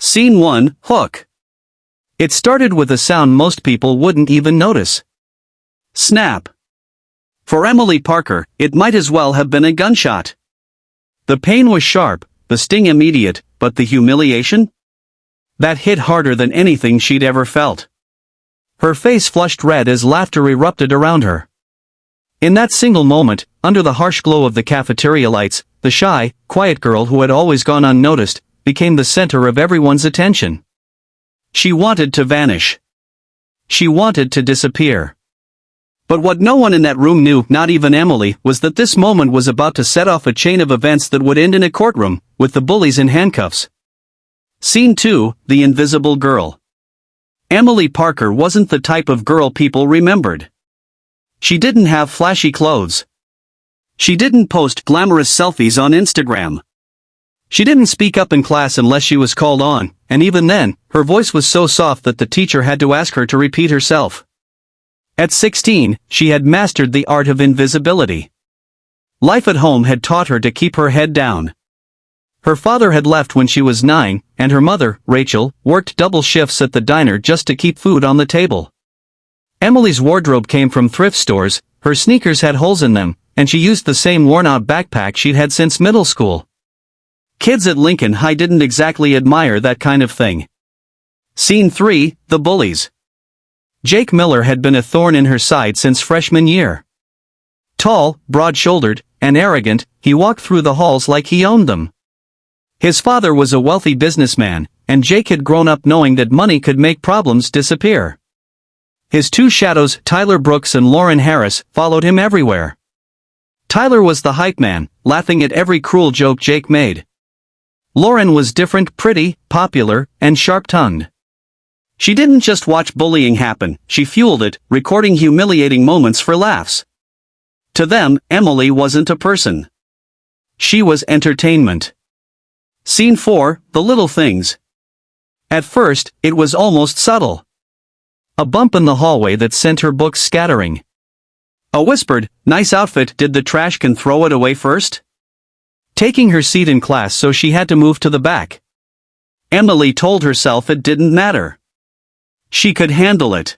Scene 1, Hook. It started with a sound most people wouldn't even notice. Snap. For Emily Parker, it might as well have been a gunshot. The pain was sharp, the sting immediate, but the humiliation? That hit harder than anything she'd ever felt. Her face flushed red as laughter erupted around her. In that single moment, under the harsh glow of the cafeteria lights, the shy, quiet girl who had always gone unnoticed, became the center of everyone's attention. She wanted to vanish. She wanted to disappear. But what no one in that room knew, not even Emily, was that this moment was about to set off a chain of events that would end in a courtroom, with the bullies in handcuffs. Scene 2, The Invisible Girl. Emily Parker wasn't the type of girl people remembered. She didn't have flashy clothes. She didn't post glamorous selfies on Instagram. She didn't speak up in class unless she was called on, and even then, her voice was so soft that the teacher had to ask her to repeat herself. At 16, she had mastered the art of invisibility. Life at home had taught her to keep her head down. Her father had left when she was 9, and her mother, Rachel, worked double shifts at the diner just to keep food on the table. Emily's wardrobe came from thrift stores, her sneakers had holes in them, and she used the same worn-out backpack she'd had since middle school. Kids at Lincoln High didn't exactly admire that kind of thing. Scene 3, The Bullies. Jake Miller had been a thorn in her side since freshman year. Tall, broad-shouldered, and arrogant, he walked through the halls like he owned them. His father was a wealthy businessman, and Jake had grown up knowing that money could make problems disappear. His two shadows, Tyler Brooks and Lauren Harris, followed him everywhere. Tyler was the hype man, laughing at every cruel joke Jake made. Lauren was different, pretty, popular, and sharp-tongued. She didn't just watch bullying happen, she fueled it, recording humiliating moments for laughs. To them, Emily wasn't a person. She was entertainment. Scene 4, The Little Things. At first, it was almost subtle. A bump in the hallway that sent her books scattering. A whispered, "Nice outfit, did the trash can throw it away first?" Taking her seat in class so she had to move to the back. Emily told herself it didn't matter. She could handle it.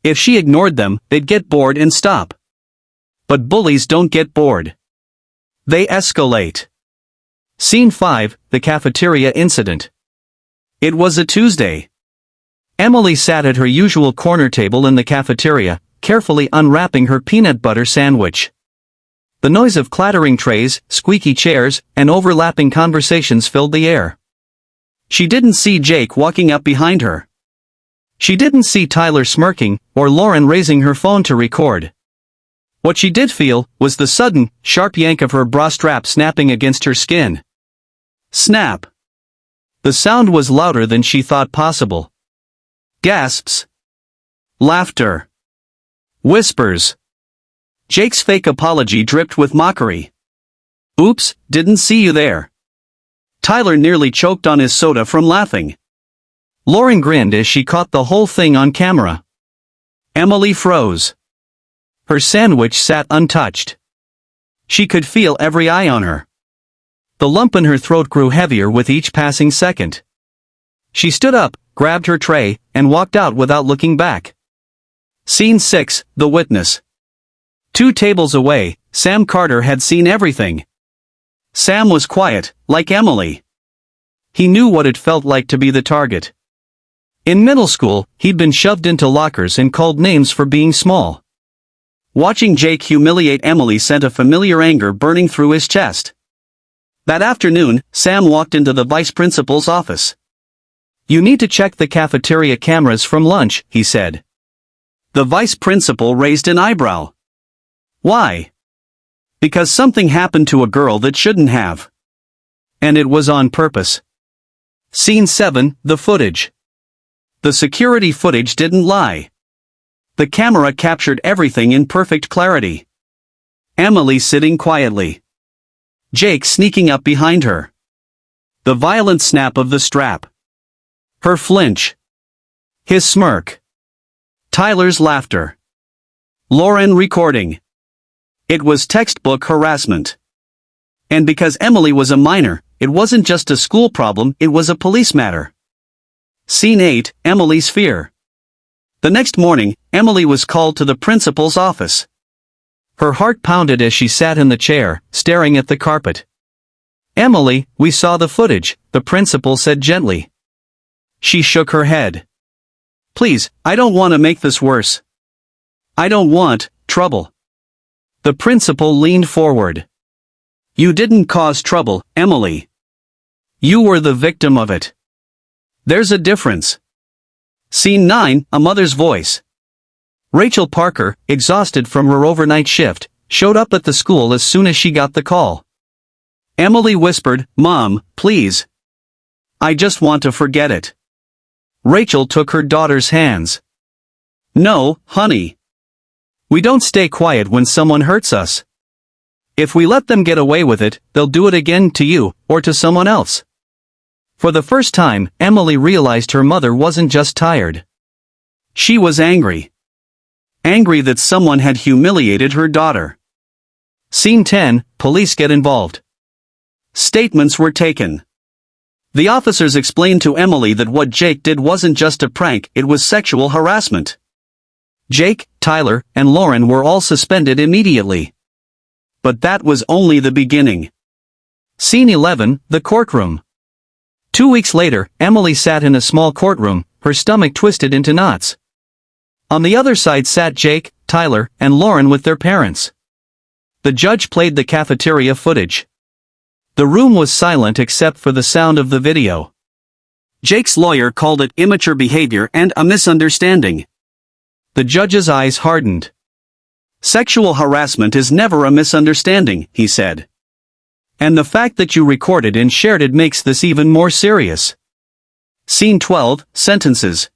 If she ignored them, they'd get bored and stop. But bullies don't get bored. They escalate. Scene 5, The Cafeteria Incident. It was a Tuesday. Emily sat at her usual corner table in the cafeteria, carefully unwrapping her peanut butter sandwich. The noise of clattering trays, squeaky chairs, and overlapping conversations filled the air. She didn't see Jake walking up behind her. She didn't see Tyler smirking, or Lauren raising her phone to record. What she did feel was the sudden, sharp yank of her bra strap snapping against her skin. Snap. The sound was louder than she thought possible. Gasps. Laughter. Whispers. Jake's fake apology dripped with mockery. "Oops, didn't see you there." Tyler nearly choked on his soda from laughing. Lauren grinned as she caught the whole thing on camera. Emily froze. Her sandwich sat untouched. She could feel every eye on her. The lump in her throat grew heavier with each passing second. She stood up, grabbed her tray, and walked out without looking back. Scene 6, The Witness. 2 tables away, Sam Carter had seen everything. Sam was quiet, like Emily. He knew what it felt like to be the target. In middle school, he'd been shoved into lockers and called names for being small. Watching Jake humiliate Emily sent a familiar anger burning through his chest. That afternoon, Sam walked into the vice principal's office. "You need to check the cafeteria cameras from lunch," he said. The vice principal raised an eyebrow. Why? Because something happened to a girl that shouldn't have. And it was on purpose. Scene 7, The Footage. The security footage didn't lie. The camera captured everything in perfect clarity. Emily sitting quietly. Jake sneaking up behind her. The violent snap of the strap. Her flinch. His smirk. Tyler's laughter. Lauren recording. It was textbook harassment. And because Emily was a minor, it wasn't just a school problem, it was a police matter. Scene 8, Emily's fear. The next morning, Emily was called to the principal's office. Her heart pounded as she sat in the chair, staring at the carpet. "Emily, we saw the footage," the principal said gently. She shook her head. "Please, I don't want to make this worse. I don't want trouble." The principal leaned forward. "You didn't cause trouble, Emily. You were the victim of it. There's a difference." Scene 9, A Mother's Voice. Rachel Parker, exhausted from her overnight shift, showed up at the school as soon as she got the call. Emily whispered, "Mom, please. I just want to forget it." Rachel took her daughter's hands. "No, honey. We don't stay quiet when someone hurts us. If we let them get away with it, they'll do it again to you, or to someone else." For the first time, Emily realized her mother wasn't just tired. She was angry. Angry that someone had humiliated her daughter. Scene 10, Police get involved. Statements were taken. The officers explained to Emily that what Jake did wasn't just a prank, it was sexual harassment. Jake, Tyler, and Lauren were all suspended immediately. But that was only the beginning. Scene 11, The Courtroom. 2 weeks later, Emily sat in a small courtroom, her stomach twisted into knots. On the other side sat Jake, Tyler, and Lauren with their parents. The judge played the cafeteria footage. The room was silent except for the sound of the video. Jake's lawyer called it immature behavior and a misunderstanding. The judge's eyes hardened. "Sexual harassment is never a misunderstanding," he said. "And the fact that you recorded and shared it makes this even more serious." Scene 12, Sentences.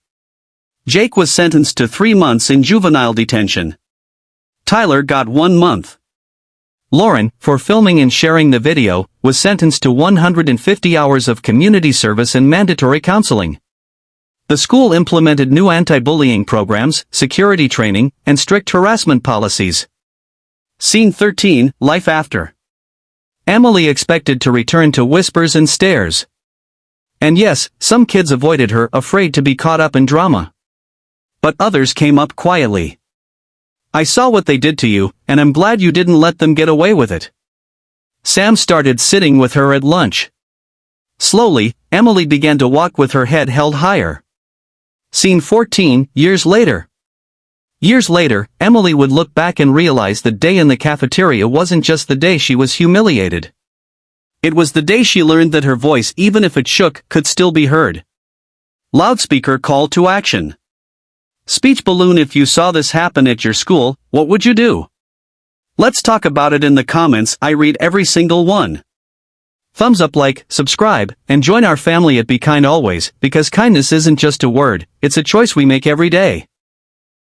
Jake was sentenced to 3 months in juvenile detention. Tyler got 1 month. Lauren, for filming and sharing the video, was sentenced to 150 hours of community service and mandatory counseling. The school implemented new anti-bullying programs, security training, and strict harassment policies. Scene 13, Life After. Emily expected to return to whispers and stares. And yes, some kids avoided her, afraid to be caught up in drama. But others came up quietly. "I saw what they did to you, and I'm glad you didn't let them get away with it." Sam started sitting with her at lunch. Slowly, Emily began to walk with her head held higher. Scene 14, Years later. Years later, Emily would look back and realize the day in the cafeteria wasn't just the day she was humiliated. It was the day she learned that her voice, even if it shook, could still be heard. Loudspeaker call to action. Speech balloon. If you saw this happen at your school, what would you do? Let's talk about it in the comments. I read every single one. Thumbs up, like, subscribe, and join our family at Be Kind Always, because kindness isn't just a word, it's a choice we make every day.